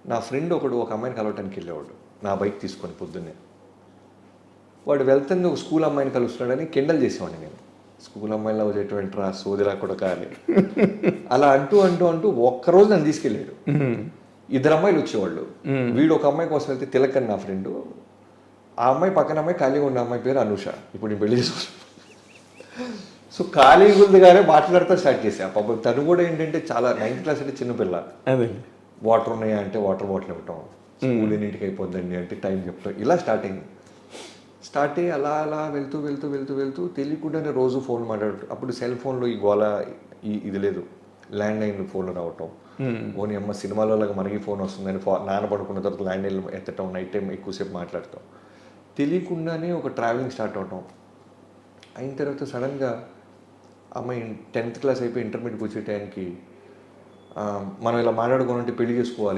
నా ఫ్రెండ్ ఒకడు ఒక అమ్మాయిని కలవటానికి వెళ్ళేవాడు నా బైక్ తీసుకొని పొద్దున్నే. వాడు వెళ్తుంది ఒక స్కూల్ అమ్మాయిని కలుస్తున్నాడని కిండల్ చేసేవాడిని నేను. స్కూల్ అమ్మాయిని లవ్ చేయటం రా సోదిరా కూడా కానీ అలా అంటూ అంటూ అంటూ ఒక్కరోజు నన్ను తీసుకెళ్ళాడు. ఇద్దరు అమ్మాయిలు వచ్చేవాళ్ళు. వీడు ఒక అమ్మాయి కోసం వెళ్తే తిలక్ అని నా ఫ్రెండ్, ఆ అమ్మాయి పక్కన అమ్మాయి ఖాళీగా ఉన్న అమ్మాయి పేరు అనూష. ఇప్పుడు నేను పెళ్లి చేసుకున్నాను. సో ఖాళీగా ఉందిగానే మాట్లాడుతూ స్టార్ట్ చేసా. పాపం తను కూడా ఏంటంటే చాలా 9th క్లాస్ అంటే చిన్నపిల్ల. అదే వాటర్ ఉన్నాయా అంటే వాటర్ బాటిల్ ఇవ్వటం, స్కూల్ ఎన్నింటికి అయిపోద్దండి అంటే టైం చెప్తాం, ఇలా స్టార్ట్ అయ్యి అలా అలా వెళ్తూ వెళ్తూ వెళ్తూ వెళ్తూ తెలియకుండానే రోజు ఫోన్ మాట్లాడటం. అప్పుడు సెల్ ఫోన్లో ఈ గోల ఇది లేదు, ల్యాండ్ లైన్ ఫోన్లు రావటం. ఓని అమ్మ సినిమాలో మనకి ఫోన్ వస్తుందని నాన్న పడుకున్న తర్వాత ల్యాండ్ లైన్ ఎత్తటం, నైట్ టైం ఎక్కువసేపు మాట్లాడటం. తెలియకుండానే ఒక ట్రావెలింగ్ స్టార్ట్ అవటం. అయిన తర్వాత సడన్గా అమ్మాయి 10th క్లాస్ అయిపోయి ఇంటర్మీడియట్కి వచ్చే టైంకి మనం ఇలా మాట్లాడుకోవాలంటే పెళ్లి చేసుకోవాలి